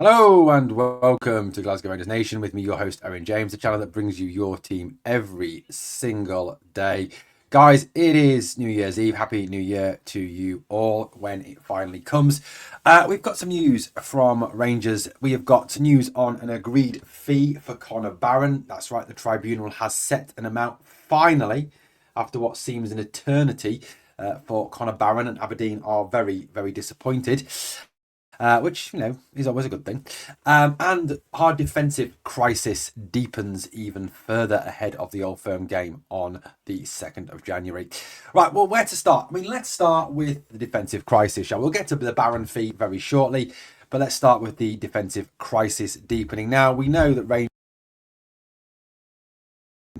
Hello and welcome to Glasgow Rangers Nation with me, your host, Owen James, the channel that brings you your team every single day. Guys, it is New Year's Eve. Happy New Year to you all when it finally comes. We've got some news from Rangers. We have got news on an agreed fee for Conor Barron. That's right, the tribunal has set an amount finally after what seems an eternity for Conor Barron, and Aberdeen are very, very disappointed. Which, is always a good thing. And our defensive crisis deepens even further ahead of the Old Firm game on the 2nd of January. Right, well, where to start? Let's start with the defensive crisis, shall we? We'll get to the Barron fee very shortly, but let's start with the defensive crisis deepening. Now, we know that Rangers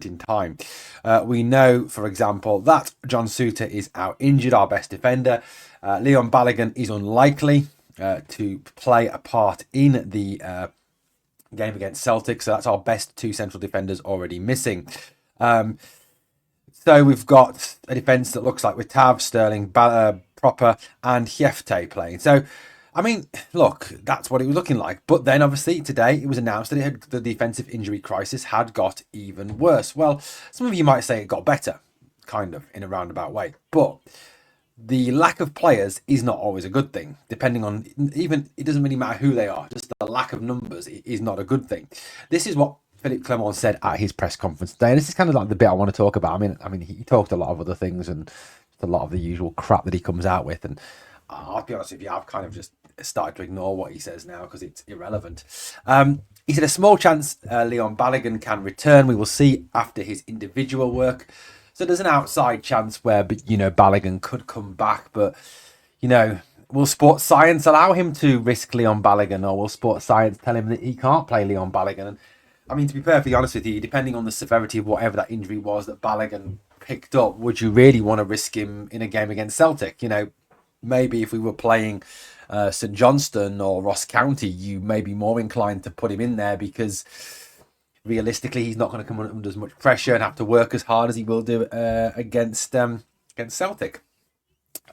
in time. We know, for example, that John Souttar is out injured, our best defender. Leon Balogun is unlikely to play a part in the game against Celtic. So that's our best two central defenders already missing. So we've got a defence that looks like with Tav, Sterling, Proper and Hjefte playing. So, look, that's what it was looking like. But then, obviously, today it was announced that the defensive injury crisis had got even worse. Well, some of you might say it got better, kind of, in a roundabout way. But the lack of players is not always a good thing, depending on, even, it doesn't really matter who they are, just the lack of numbers is not a good thing. This is what Phillipe Clement said at his press conference today, and this is kind of like the bit I want to talk about. He talked a lot of other things and just a lot of the usual crap that he comes out with, and I'll be honest with you, I've kind of just started to ignore what he says now because it's irrelevant. He said a small chance Leon Balogun can return. We will see after his individual work. So there's an outside chance where, Balogun could come back, but, will sports science allow him to risk Leon Balogun, or will sports science tell him that he can't play Leon Balogun? And to be perfectly honest with you, depending on the severity of whatever that injury was that Balogun picked up, would you really want to risk him in a game against Celtic? Maybe if we were playing St Johnstone or Ross County, you may be more inclined to put him in there because realistically, he's not going to come under as much pressure and have to work as hard as he will do against Celtic.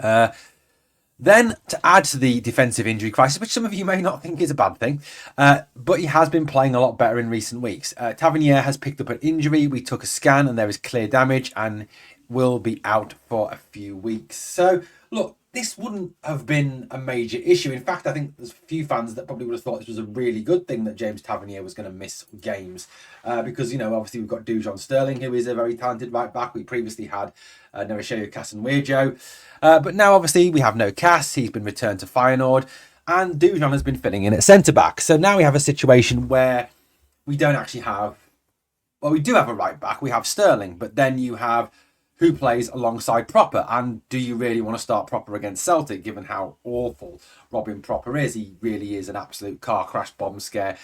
Then, to add to the defensive injury crisis, which some of you may not think is a bad thing, but he has been playing a lot better in recent weeks. Tavernier has picked up an injury. We took a scan and there is clear damage and will be out for a few weeks. So, look, this wouldn't have been a major issue. In fact, I think there's a few fans that probably would have thought this was a really good thing that James Tavernier was going to miss games because, obviously we've got Dujon Sterling, who is a very talented right back. We previously had Neresheyo Casanwejo. But now, obviously, we have no Cass. He's been returned to Feyenoord. And Dujon has been filling in at centre-back. So now we have a situation where we don't actually have... Well, we do have a right back. We have Sterling. But then you have who plays alongside Proper, and do you really want to start Proper against Celtic given how awful Robin Proper is? He really is an absolute car crash bomb scare.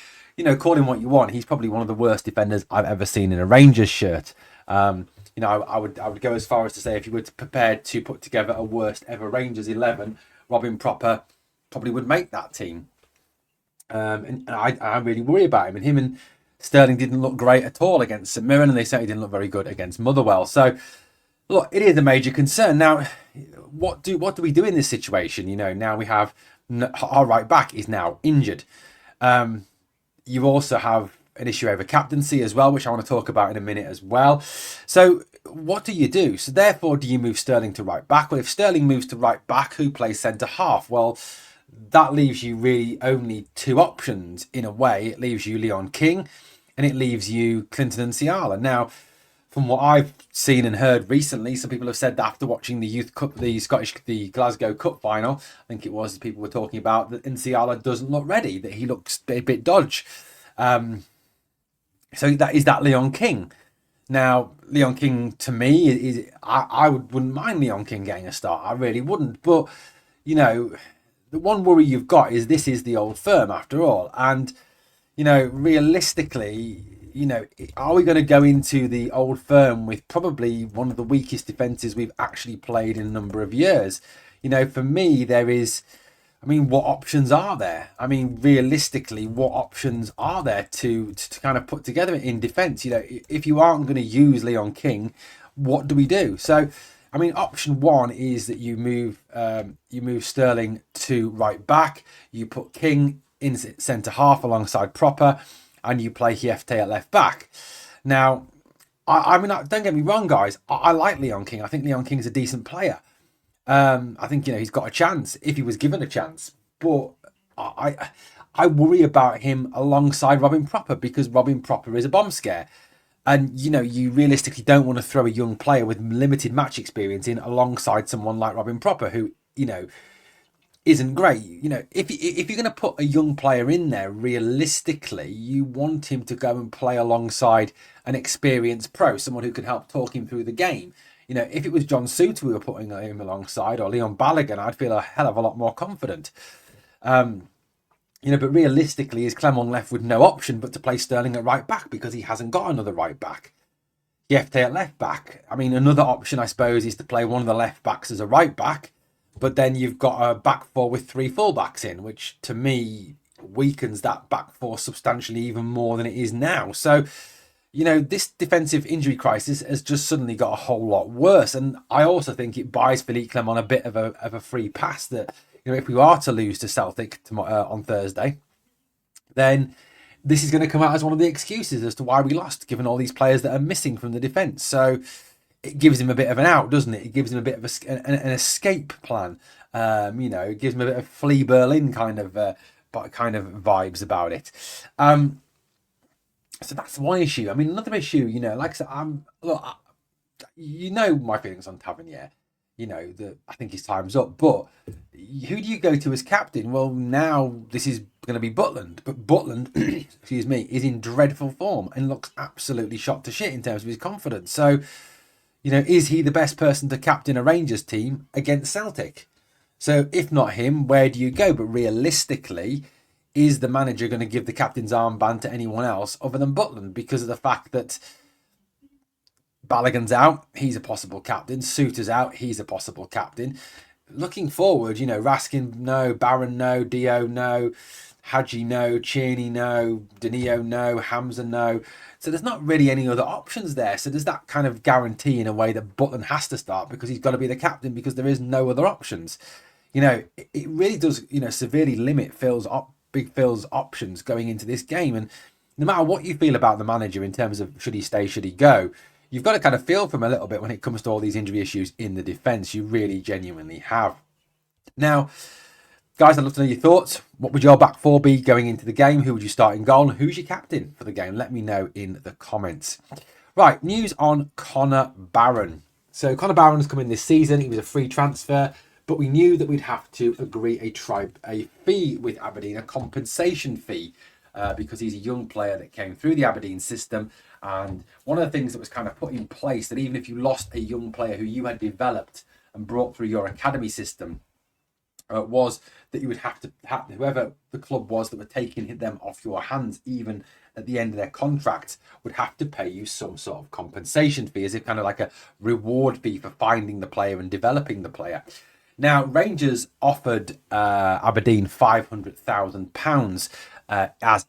Call him what you want, he's probably one of the worst defenders I've ever seen in a Rangers shirt. I would go as far as to say if you were prepared to put together a worst ever Rangers 11, Robin Proper probably would make that team. And I really worry about him, and him and Sterling didn't look great at all against St Mirren, and they certainly didn't look very good against Motherwell. So look, it is a major concern. Now, what do we do in this situation? Now we have our right back is now injured. You also have an issue over captaincy as well, which I want to talk about in a minute as well. So what do you do? So therefore, do you move Sterling to right back? Well, if Sterling moves to right back, who plays centre half? Well, that leaves you really only two options in a way. It leaves you Leon King and it leaves you Clinton and Ciala. Now, from what I've seen and heard recently, some people have said that after watching the Youth Cup, the Glasgow Cup final, I think it was, people were talking about that Nsiala doesn't look ready, that he looks a bit dodge. So that Leon King. Now, Leon King, to me, I wouldn't mind Leon King getting a start. I really wouldn't. But, the one worry you've got is this is the Old Firm after all. And, realistically, are we going to go into the Old Firm with probably one of the weakest defences we've actually played in a number of years? For me, there is... what options are there? Realistically, what options are there to kind of put together in defence? If you aren't going to use Leon King, what do we do? So, option one is that you move Sterling to right back. You put King in centre half alongside Proper, and you play Hiefte at left back. Now, I mean, don't get me wrong, guys. I like Leon King. I think Leon King is a decent player. I think he's got a chance if he was given a chance, but I worry about him alongside Robin Proper because Robin Proper is a bomb scare. And, you realistically don't want to throw a young player with limited match experience in alongside someone like Robin Proper, who, isn't great. If you're going to put a young player in there, realistically, you want him to go and play alongside an experienced pro, someone who can help talk him through the game. If it was John Souttar we were putting him alongside, or Leon Balogun, I'd feel a hell of a lot more confident. But realistically, is Clement left with no option but to play Sterling at right back because he hasn't got another right back? Hiefte at left back. I mean, another option, I suppose, is to play one of the left backs as a right back, but then you've got a back four with three full backs in, which to me weakens that back four substantially even more than it is now. So, this defensive injury crisis has just suddenly got a whole lot worse. And I also think it buys Phillipe Clement a bit of a free pass that, if we are to lose to Celtic on Thursday, then this is going to come out as one of the excuses as to why we lost, given all these players that are missing from the defence. So it gives him a bit of an out, doesn't it? It gives him a bit of an escape plan. It gives him a bit of Flee Berlin kind of vibes about it. So that's one issue. I mean, another issue, like I said, my feelings on Tavernier. That I think his time's up. But who do you go to as captain? Well, now this is going to be Butland. But Butland, excuse me, is in dreadful form and looks absolutely shot to shit in terms of his confidence. So, is he the best person to captain a Rangers team against Celtic? So if not him, where do you go? But realistically, is the manager going to give the captain's armband to anyone else other than Butland because of the fact that Balogun's out, he's a possible captain. Souttar's out, he's a possible captain. Looking forward, Raskin, no. Barron, no. Dio, no. Hadji, no. Tierney, no. Danilo, no. Hamza, no. So there's not really any other options there. So there's that kind of guarantee in a way that Butland has to start because he's got to be the captain because there is no other options. It really does, severely limit Big Phil's options going into this game. And no matter what you feel about the manager in terms of should he stay, should he go, you've got to kind of feel for him a little bit when it comes to all these injury issues in the defence. You really genuinely have. Now, guys, I'd love to know your thoughts. What would your back four be going into the game? Who would you start in goal? And who's your captain for the game? Let me know in the comments. Right, news on Conor Barron. So Conor Barron's come in this season. He was a free transfer, but we knew that we'd have to agree a fee with Aberdeen, a compensation fee, because he's a young player that came through the Aberdeen system. And one of the things that was kind of put in place, that even if you lost a young player who you had developed and brought through your academy system, was that you would have to whoever the club was that were taking them off your hands, even at the end of their contract, would have to pay you some sort of compensation fee, as if kind of like a reward fee for finding the player and developing the player. Now, Rangers offered Aberdeen £500,000 as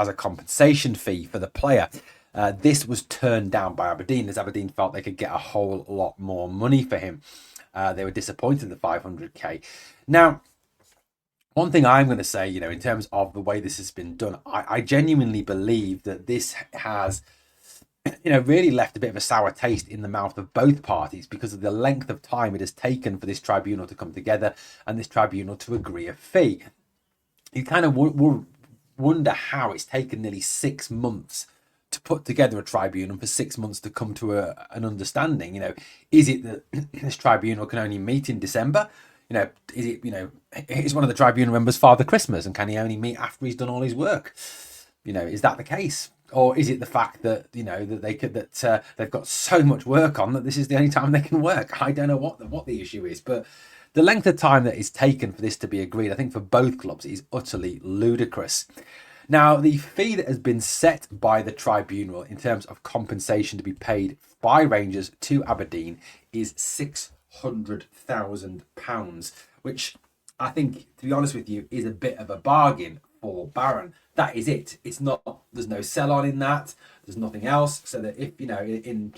a compensation fee for the player. This was turned down by Aberdeen, as Aberdeen felt they could get a whole lot more money for him. They were disappointed in the 500k. Now, one thing I'm going to say, in terms of the way this has been done, I genuinely believe that this has, really left a bit of a sour taste in the mouth of both parties because of the length of time it has taken for this tribunal to come together and this tribunal to agree a fee. You kind of wonder how it's taken nearly 6 months to put together a tribunal, for 6 months to come to an understanding. Is it that this tribunal can only meet in December? Is it, is one of the tribunal members Father Christmas and can he only meet after he's done all his work? Is that the case? Or is it the fact that, that they've got so much work on that this is the only time they can work? I don't know what the issue is, but the length of time that is taken for this to be agreed, I think for both clubs, is utterly ludicrous. Now, the fee that has been set by the tribunal in terms of compensation to be paid by Rangers to Aberdeen is £600,000, which I think, to be honest with you, is a bit of a bargain for Barron. That is it. It's not, there's no sell-on in that. There's nothing else. So that if, in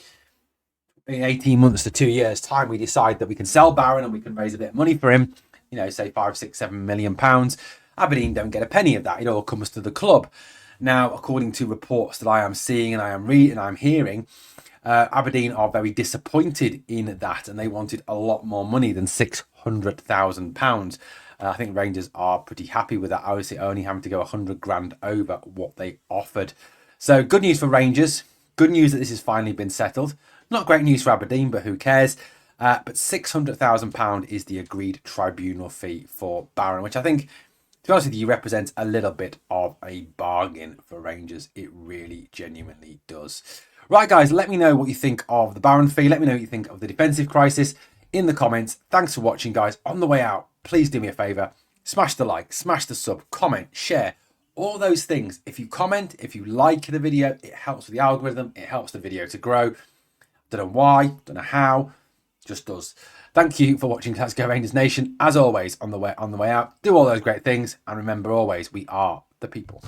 18 months to 2 years' time, we decide that we can sell Barron and we can raise a bit of money for him, say £5, £6, £7 million, Aberdeen don't get a penny of that. It all comes to the club. Now, according to reports that I am seeing and I am reading and I'm hearing, Aberdeen are very disappointed in that, and they wanted a lot more money than £600,000. I think Rangers are pretty happy with that, obviously only having to go 100 grand over what they offered. So good news for Rangers. Good news that this has finally been settled. Not great news for Aberdeen, but who cares? But £600,000 is the agreed tribunal fee for Barron, which I think, to be honest with you, represents a little bit of a bargain for Rangers. It really genuinely does. Right, guys, let me know what you think of the Barron fee. Let me know what you think of the defensive crisis in the comments. Thanks for watching, guys. On the way out, please do me a favour. Smash the like, smash the sub, comment, share, all those things. If you comment, if you like the video, it helps with the algorithm. It helps the video to grow. Don't know why, don't know how, just does. Thank you for watching Glasgow Rangers Nation. As always, on the way out, do all those great things. And remember always, we are the people.